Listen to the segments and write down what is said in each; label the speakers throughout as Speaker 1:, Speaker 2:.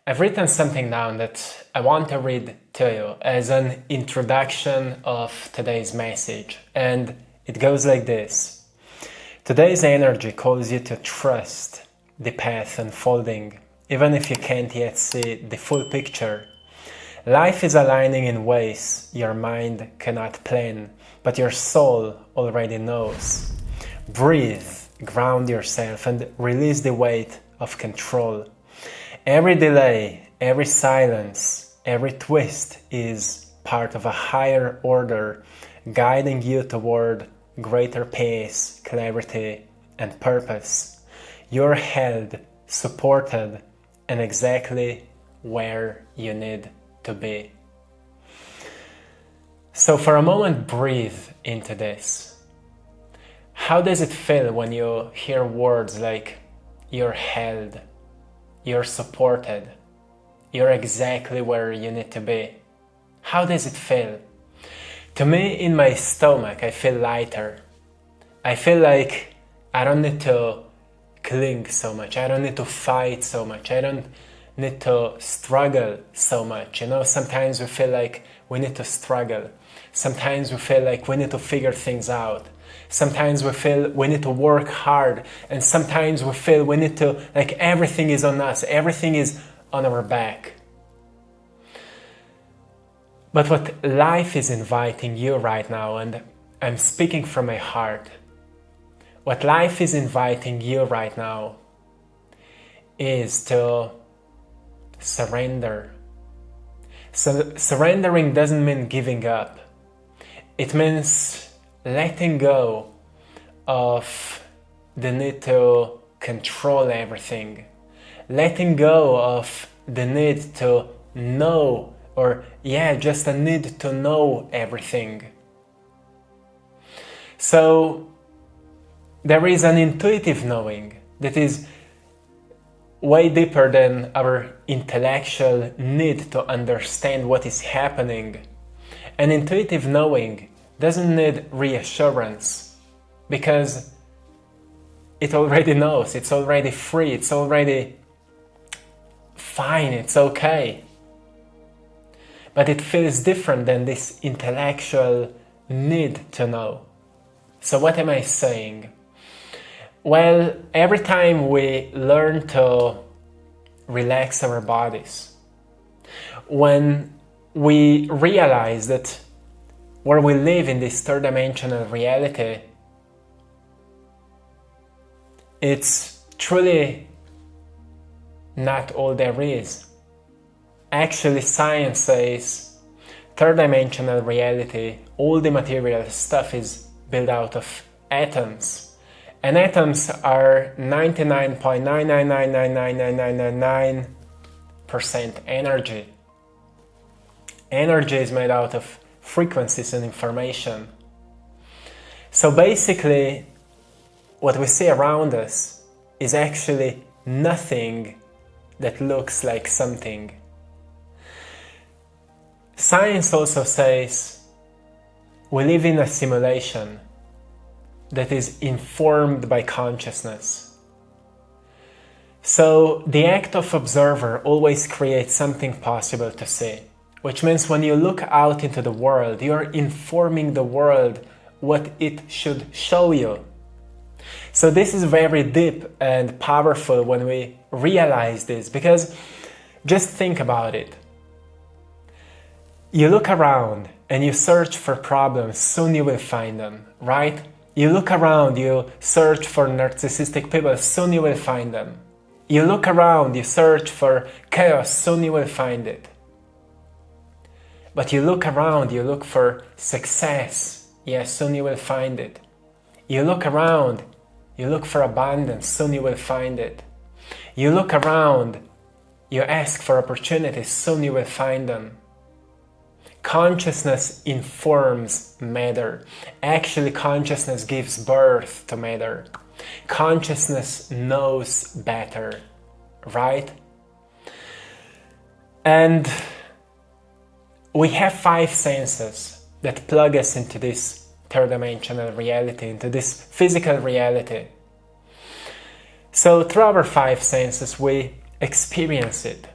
Speaker 1: I've written something down that I want to read to you as an introduction of today's message, and it goes like this. Today's energy calls you to trust the path unfolding, even if you can't yet see the full picture. Life is aligning in ways your mind cannot plan, but your soul already knows. Breathe, ground yourself, and release the weight of control. Every delay, every silence, every twist is part of a higher order guiding you toward greater peace, clarity, and purpose. You're held, supported, and exactly where you need to be. So for a moment, breathe into this. How does it feel when you hear words like you're held, you're supported, you're exactly where you need to be? How does it feel? To me, in my stomach, I feel lighter. I feel like I don't need to cling so much. I don't need to fight so much. I don't need to struggle so much. Sometimes we feel like we need to struggle. Sometimes we feel like we need to figure things out. Sometimes we feel we need to work hard, and sometimes we feel we need to, like, everything is on us, everything is on our back. But what life is inviting you right now, and I'm speaking from my heart, what life is inviting you right now is to surrender. So surrendering doesn't mean giving up. It means letting go of the need to control everything. Letting go of the need to know, or just a need to know everything. So there is an intuitive knowing that is way deeper than our intellectual need to understand what is happening. An intuitive knowing doesn't need reassurance because it already knows, it's already free, it's already fine, it's okay. But it feels different than this intellectual need to know. So what am I saying? Well, every time we learn to relax our bodies, when we realize that where we live in this third-dimensional reality, it's truly not all there is. Actually, science says third-dimensional reality, all the material stuff is built out of atoms. And atoms are 99.9999999% energy. Energy is made out of frequencies and information. So basically, what we see around us is actually nothing that looks like something. Science also says we live in a simulation that is informed by consciousness. So the act of observer always creates something possible to see, which means when you look out into the world, you're informing the world what it should show you. So this is very deep and powerful when we realize this, because just think about it. You look around and you search for problems, soon you will find them, right? You look around, you search for narcissistic people, soon you will find them. You look around, you search for chaos, soon you will find it. But you look around, you look for success, soon you will find it. You look around, you look for abundance, soon you will find it. You look around, you ask for opportunities, soon you will find them. Consciousness informs matter. Actually, consciousness gives birth to matter. Consciousness knows better, right? And we have 5 senses that plug us into this third-dimensional reality, into this physical reality. So through our 5 senses, we experience it.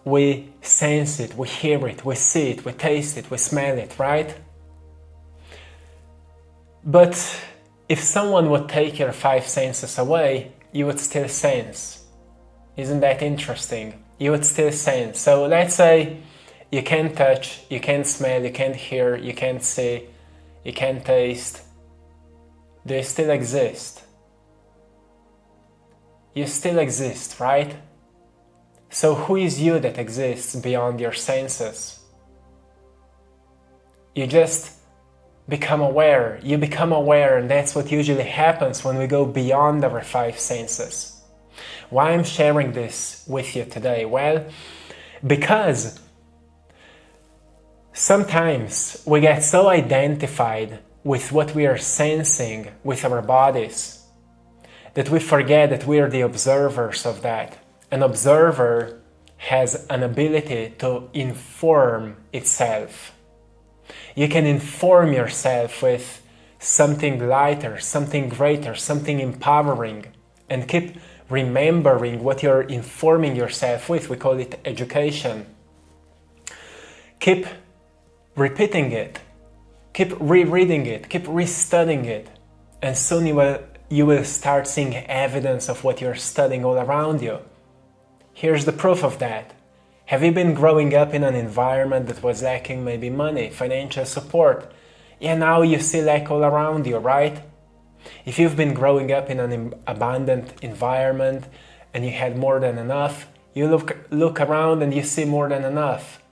Speaker 1: we sense it, we hear it, we see it, we taste it, we smell it, right? But if someone would take your 5 senses away, you would still sense. Isn't that interesting? You would still sense. So let's say you can't touch, you can't smell, you can't hear, you can't see, you can't taste. Do you still exist? You still exist, right? So who is you that exists beyond your senses? You just become aware. You become aware, and that's what usually happens when we go beyond our 5 senses. Why I'm sharing this with you today? Well, because sometimes we get so identified with what we are sensing with our bodies that we forget that we are the observers of that. An observer has an ability to inform itself. You can inform yourself with something lighter, something greater, something empowering, and keep remembering what you're informing yourself with. We call it education. Keep repeating it, keep rereading it, keep restudying it, and soon you will start seeing evidence of what you're studying all around you. Here's the proof of that. Have you been growing up in an environment that was lacking maybe money, financial support? Yeah, now you see lack all around you, right? If you've been growing up in an abundant environment and you had more than enough, you look around and you see more than enough.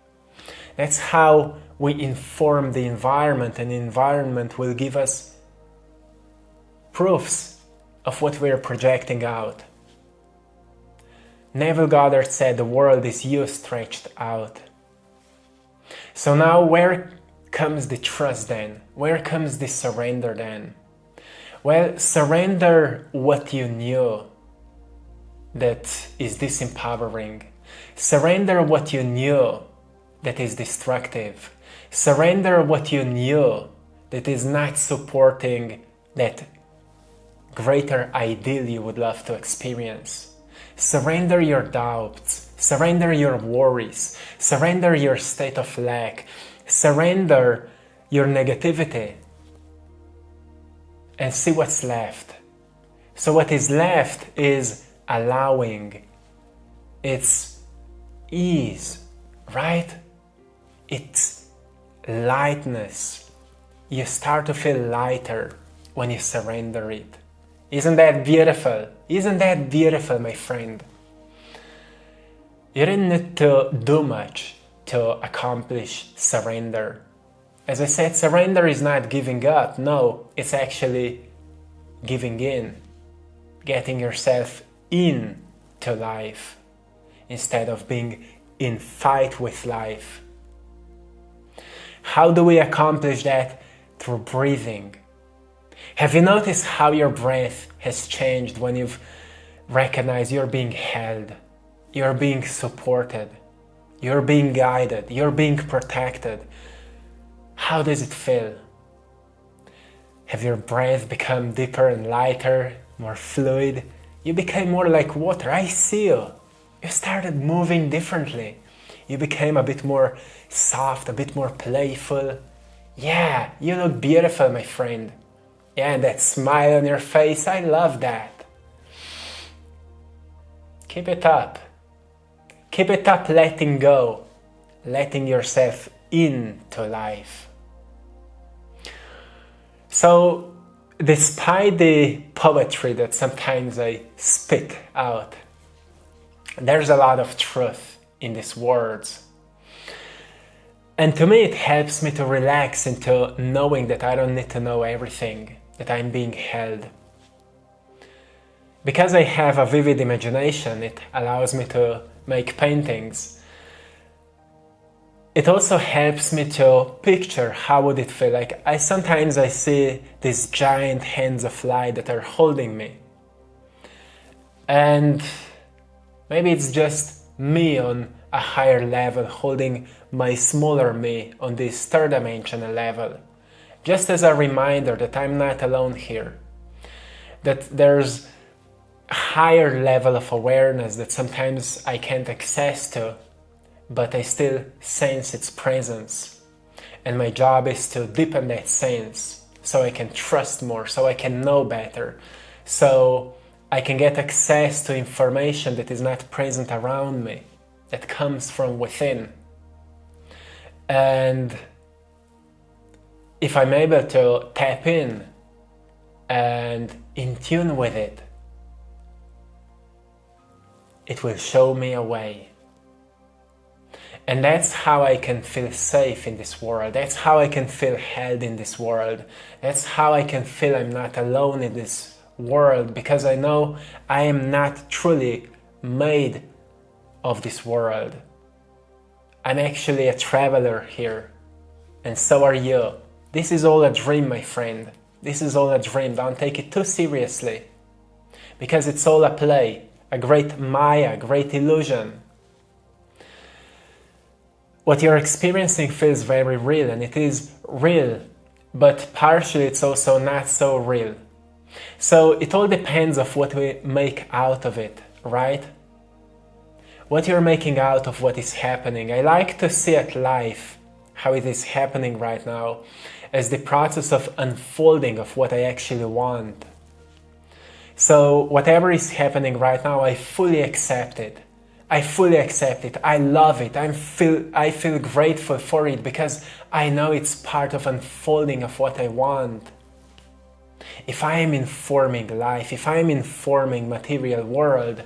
Speaker 1: That's how we inform the environment, and the environment will give us proofs of what we're projecting out. Neville Goddard said the world is you stretched out. So now where comes the trust then? Where comes the surrender then? Well, surrender what you knew that is disempowering. Surrender what you knew that is destructive. Surrender what you knew that is not supporting that greater ideal you would love to experience. Surrender your doubts, surrender your worries, surrender your state of lack, surrender your negativity, and see what's left. So what is left is allowing. It's ease, right? It's lightness. You start to feel lighter when you surrender it. Isn't that beautiful? Isn't that beautiful, my friend? You didn't need to do much to accomplish surrender. As I said, surrender is not giving up. No, it's actually giving in. Getting yourself into life instead of being in fight with life. How do we accomplish that? Through breathing. Have you noticed how your breath has changed when you've recognized you're being held, you're being supported, you're being guided, you're being protected? How does it feel? Have your breath become deeper and lighter, more fluid? You became more like water. I see you. You started moving differently. You became a bit more soft, a bit more playful. Yeah, you look beautiful, my friend. Yeah, and that smile on your face, I love that. Keep it up. Keep it up, letting go. Letting yourself into life. So, despite the poetry that sometimes I spit out, there's a lot of truth in these words. And to me, it helps me to relax into knowing that I don't need to know everything, that I'm being held. Because I have a vivid imagination, it allows me to make paintings. It also helps me to picture how would it feel like. Sometimes I see these giant hands of light that are holding me. And maybe it's just me on a higher level holding my smaller me on this third dimensional level. Just as a reminder that I'm not alone here. That there's a higher level of awareness that sometimes I can't access to. but I still sense its presence. And my job is to deepen that sense so I can trust more, so I can know better, so I can get access to information that is not present around me, that comes from within. And if I'm able to tap in and in tune with it, it will show me a way. And that's how I can feel safe in this world. That's how I can feel held in this world. That's how I can feel I'm not alone in this world, because I know I am not truly made of this world. I'm actually a traveler here, and so are you. This is all a dream, my friend. This is all a dream. Don't take it too seriously, because it's all a play, a great maya, a great illusion. What you're experiencing feels very real, and it is real, but partially it's also not so real. So it all depends on what we make out of it, right? What you're making out of what is happening. I like to see at life, how it is happening right now, as the process of unfolding of what I actually want. So whatever is happening right now, I fully accept it. I fully accept it. I love it. I feel grateful for it, because I know it's part of unfolding of what I want. If I am informing life, if I am informing material world,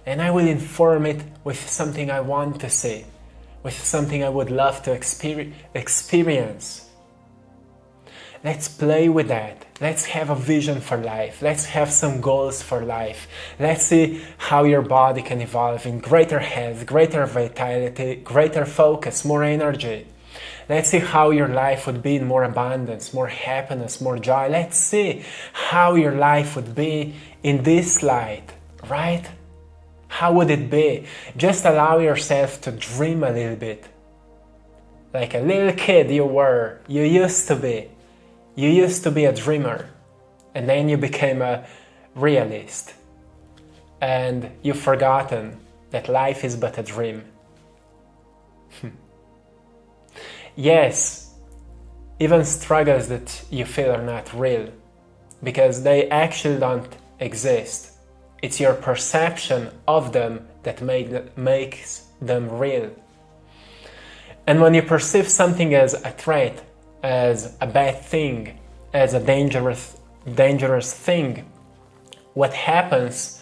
Speaker 1: then I will inform it with something I want to see, with something I would love to experience. Let's play with that. Let's have a vision for life. Let's have some goals for life. Let's see how your body can evolve in greater health, greater vitality, greater focus, more energy. Let's see how your life would be in more abundance, more happiness, more joy. Let's see how your life would be in this light, right? How would it be? Just allow yourself to dream a little bit. Like a little kid you used to be. You used to be a dreamer, and then you became a realist. And you've forgotten that life is but a dream. Yes, even struggles that you feel are not real, because they actually don't exist. It's your perception of them that makes them real. And when you perceive something as a threat, as a bad thing, as a dangerous thing, what happens?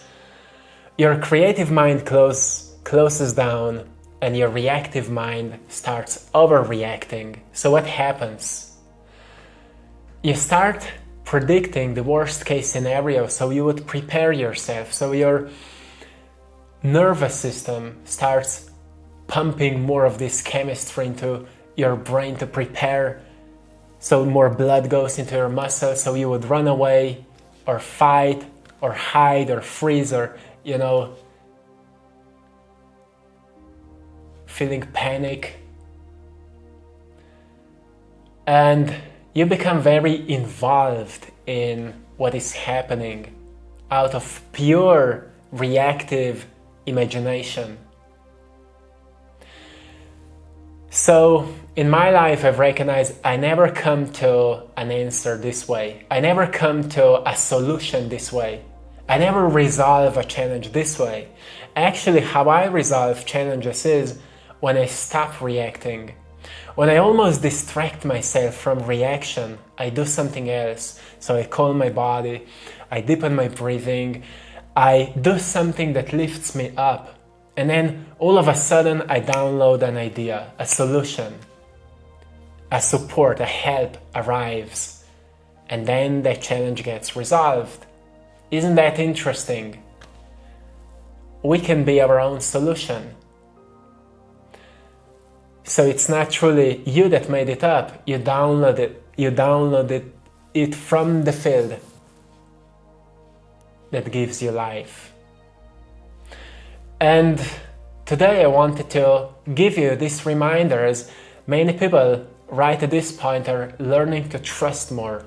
Speaker 1: Your creative mind closes down, and your reactive mind starts overreacting. So what happens? You start predicting the worst case scenario, so you would prepare yourself. So your nervous system starts pumping more of this chemistry into your brain to prepare, so more blood goes into your muscles, so you would run away or fight or hide or freeze, or feeling panic. And you become very involved in what is happening out of pure reactive imagination. So in my life, I've recognized I never come to an answer this way. I never come to a solution this way. I never resolve a challenge this way. Actually, how I resolve challenges is when I stop reacting. When I almost distract myself from reaction, I do something else. So I calm my body, I deepen my breathing, I do something that lifts me up. And then all of a sudden I download an idea, a solution, a support, a help arrives. And then the challenge gets resolved. Isn't that interesting? We can be our own solution. So it's not truly you that made it up. You downloaded it from the field that gives you life. And today I wanted to give you this reminder, as many people right at this point are learning to trust more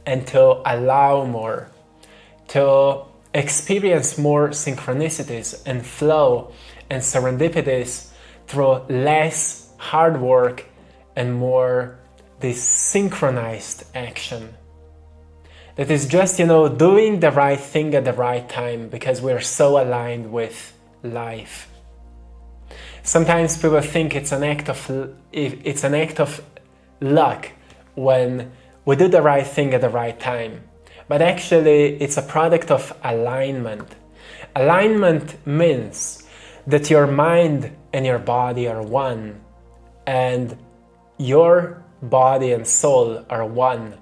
Speaker 1: and to allow more, to experience more synchronicities and flow and serendipities through less hard work and more this synchronized action. That is just, doing the right thing at the right time because we're so aligned with life. Sometimes people think it's an act of luck when we do the right thing at the right time. But actually, it's a product of alignment. Alignment means that your mind and your body are one, and your body and soul are one,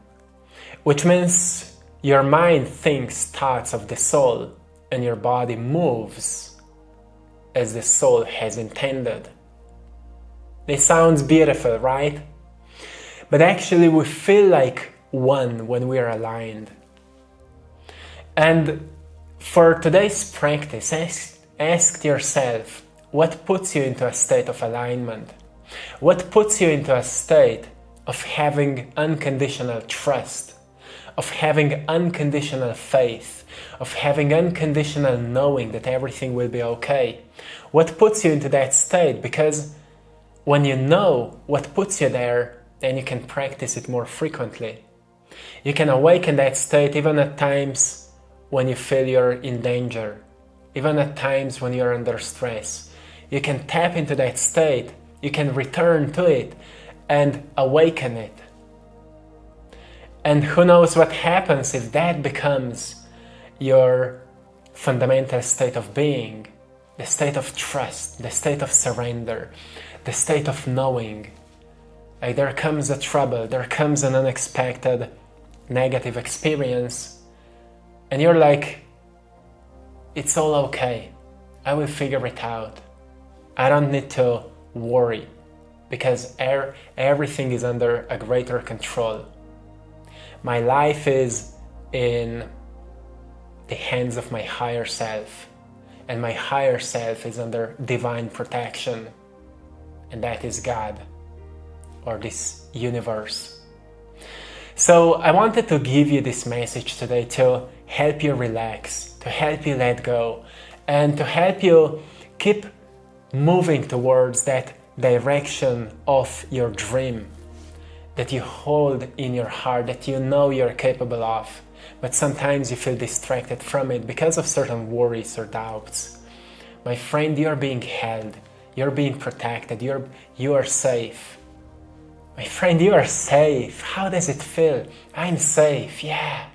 Speaker 1: which means your mind thinks thoughts of the soul and your body moves as the soul has intended. This sounds beautiful, right? But actually we feel like one when we are aligned. And for today's practice, ask yourself, what puts you into a state of alignment? What puts you into a state of having unconditional trust, of having unconditional faith, of having unconditional knowing that everything will be okay? What puts you into that state? Because when you know what puts you there, then you can practice it more frequently. You can awaken that state even at times when you feel you're in danger, even at times when you're under stress. You can tap into that state, you can return to it and awaken it. And who knows what happens if that becomes your fundamental state of being, the state of trust, the state of surrender, the state of knowing. Like there comes a trouble, there comes an unexpected negative experience, and you're like, it's all okay, I will figure it out. I don't need to worry because everything is under a greater control. My life is in the hands of my higher self, and my higher self is under divine protection, and that is God or this universe. So I wanted to give you this message today to help you relax, to help you let go, and to help you keep moving towards that direction of your dream that you hold in your heart, that you know you're capable of, but sometimes you feel distracted from it because of certain worries or doubts. My friend, you're being held, you're being protected, you are safe. My friend, you are safe. How does it feel? I'm safe, yeah.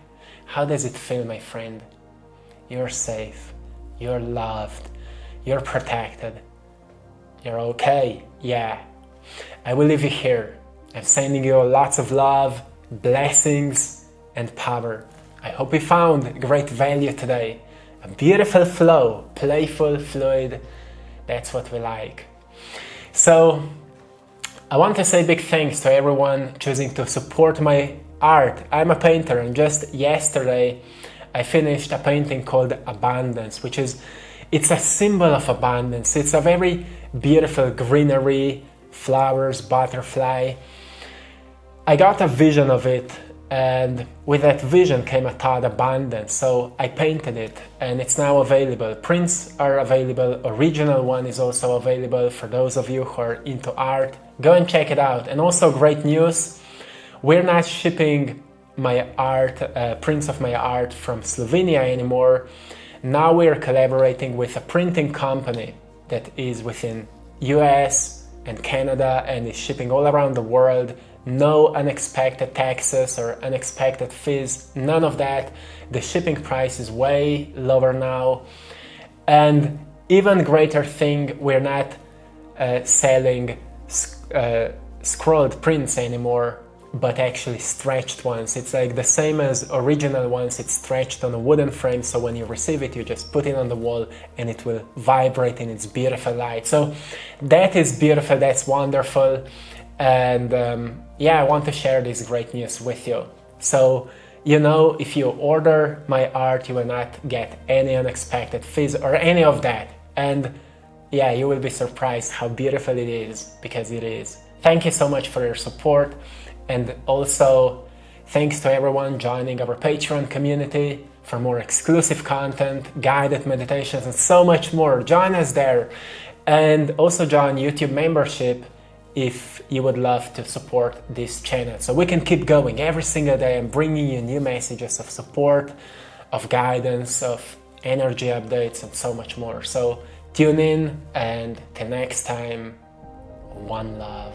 Speaker 1: How does it feel, my friend? You're safe, you're loved, you're protected, you're okay, yeah. I will leave you here. I'm sending you lots of love, blessings, and power. I hope you found great value today. A beautiful flow, playful, fluid. That's what we like. So, I want to say big thanks to everyone choosing to support my art. I'm a painter, and just yesterday I finished a painting called Abundance, it's a symbol of abundance. It's a very beautiful greenery, flowers, butterfly. I got a vision of it, and with that vision came a thought, abundance. So I painted it, and it's now available. Prints are available. Original one is also available for those of you who are into art. Go and check it out. And also great news, we're not shipping my art, prints of my art from Slovenia anymore. Now we're collaborating with a printing company that is within US and Canada and is shipping all around the world. No unexpected taxes or unexpected fees, none of that. The shipping price is way lower now. And even greater thing, we're not selling scrolled prints anymore, but actually stretched ones. It's like the same as original ones. It's stretched on a wooden frame, so when you receive it, you just put it on the wall and it will vibrate in its beautiful light. So that is beautiful, that's wonderful. And I want to share this great news with you. So, if you order my art, you will not get any unexpected fees or any of that. And you will be surprised how beautiful it is, because it is. Thank you so much for your support. And also, thanks to everyone joining our Patreon community for more exclusive content, guided meditations, and so much more. Join us there. And also join YouTube membership if you would love to support this channel. So we can keep going every single day and bringing you new messages of support, of guidance, of energy updates, and so much more. So tune in, and till next time, one love.